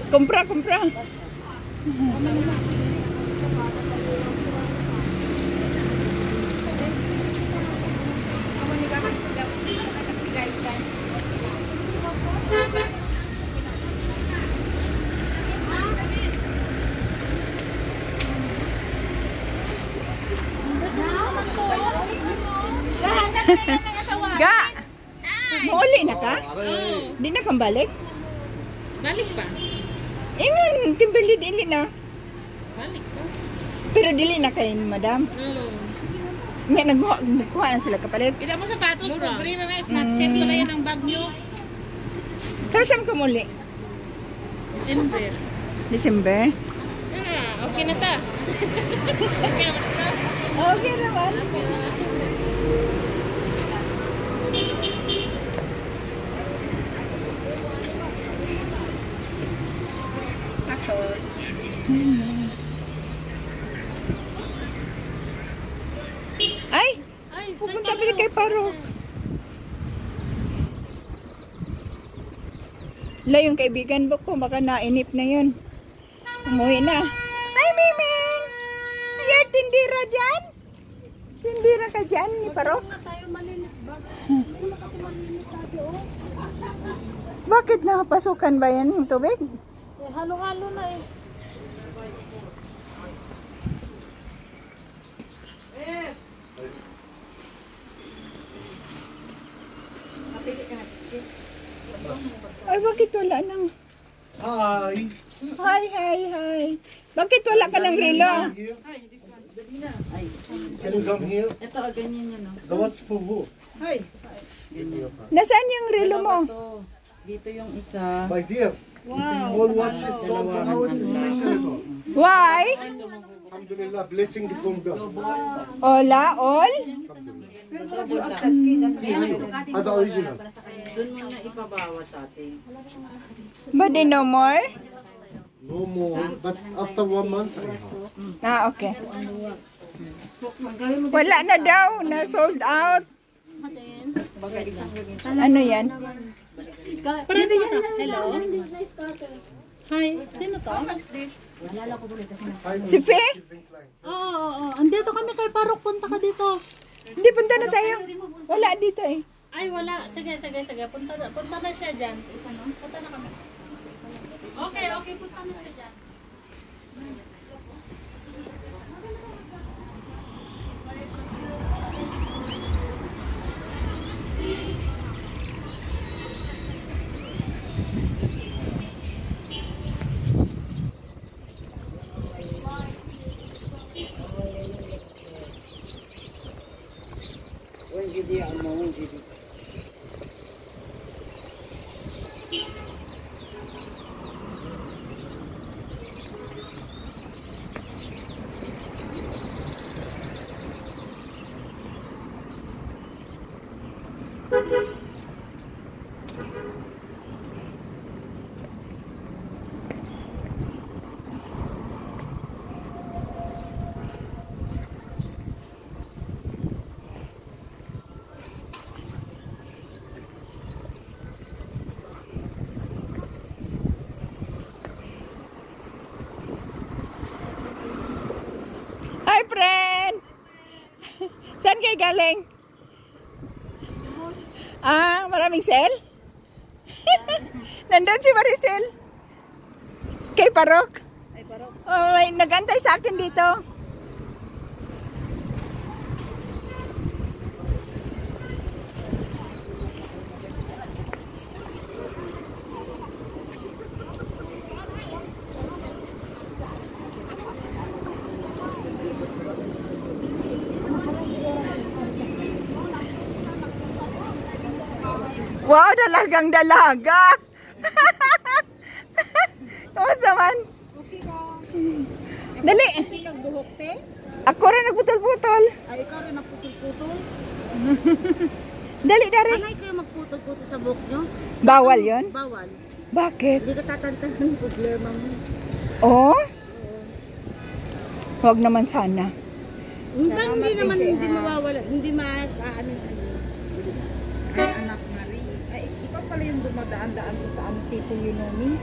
Kumpra, kumpra. Ga! Mauli na ka? Di na kang balik? Balik pa? Ingon, Kimberly, dili na. Balik pa? Pero dili na kayo, madam. May nagkuha na sila kapalit. Kita mo sapatos, problema na snatcher ko na yan ang bag nyo. Pero saan ka muli? December. December? Okay na ta. Okay naman ito. Okay naman. Okay na. Pasok. Ay! Pupunta pala kay Parok. La, yung kaibigan ko, baka nainip na yun. Umuwi na. Ay, Miming! Ay, tindira dyan? Tindira ka dyan ni Parok? Bakit nakapasukan ba yan yung tubig? Halo-halo na eh. Ay, bakit wala nang... Hi! Hi, hi, hi. Bakit wala ka ng relo? Can you come here? Ito, ganyan yun. So what's for who? Nasaan yung relo mo? Dito yung isa. My dear, all watches sold the house is special. Why? Alhamdulillah, blessing from God. Ola, all? Ada original. Doon mo na ipabawas sa atin. But no more? No more, but after 1 month I have. Ah, okay. Wala na daw, na sold out. Ano yan? Pwede yan. Hello? Hi, sino to? Si Fe? Oo. Andito kami kay Parok. Punta ka dito. Hindi, punta na tayo. Wala dito eh. Ay, wala. Sige. Punta na siya dyan. Isa no? Punta na kami. Okay. Punta na siya dyan. Hi, friend! Saan kayo galing? Ah, maraming sale? Nandun si Maricel. Kay Parok. Ay, Parok. Oh, nag-antay sa akin dito. Wow, dalagang dalaga. Kamusta man? Okay ka. Dali. Hindi kang buhok, te? Ako rin nagputol-putol. Ay, ikaw rin naputol-putol? Dali, dari. Sanay kayo magputol-putol sa buhok nyo? Bawal yon? Bawal. Bakit? Hindi ka tatantahan ng problema mo. Oh? Huwag naman sana. Hindi naman hindi mawawala. Hindi ano. Ay, anak Marie. Ay, ikaw pala yung dumadaan-daan ko sa ano, people you know me.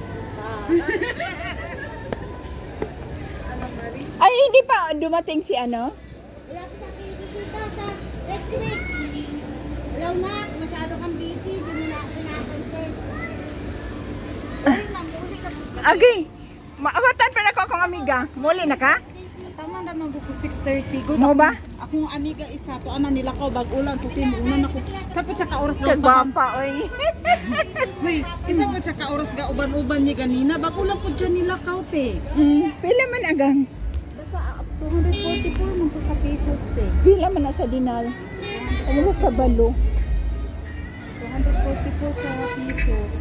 Anak Marie. Ay, hindi pa dumating si ano? Wala ko sa bisita sa next week. Wala na. Masyado kang busy. Hindi mo na ako pinapansin. Okay. Maawatan pa na ako akong amiga. Muli na ka? Tama naman ko 6:30. Good Mo ba? akong amiga isa to ana nila ko bag-ulan tutin unan ako. Sa ko tsaka oras daw Kagwapa, oy. Hoy, isa ko tsaka oras ga uban-uban mi ganina bag-ulan pud siya nila kaute. Pila man agang? Basta 244 man ko sa pesos te. Pila man na sa dinal? Ano ka balo? 244 sa pesos.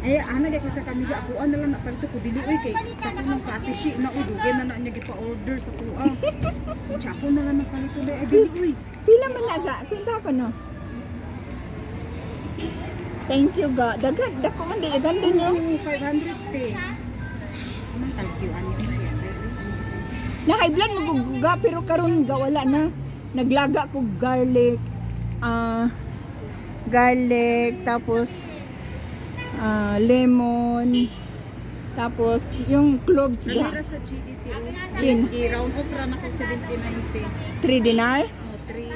Eh, ana gyud ko sa kamiga ako ana lang napalito ko dili oy kay sa ko nang ka-atishi na udugen na niya gipa-order sa kuha. Sa ko na lang napalito dai ay dili oy. Pila man na aga? Pinta pa no? Thank you ga. Dagan, dako man di ganda no. 500 te. Amang kalkyuan ni niya. Na high blood maguguga pero karon ga wala na. Naglaga ko garlic, tapos lemon, tapos yung cloves ga. Nalira sa GDT. Kin. I-round off ra na ko 79 te. 3 dinar? Oh, 3.00.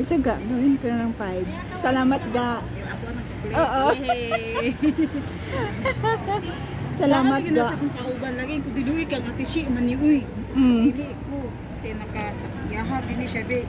Ito ga, gawin ko ng 5. Salamat ga. Yung ako na sa plate. Oo. Yay! Salamat Bakit ga. nasa kong kauban lagi ko diluwi kang atishi man ni uy. Mm. Dili ko. Te naka sa iyaha bini siya be.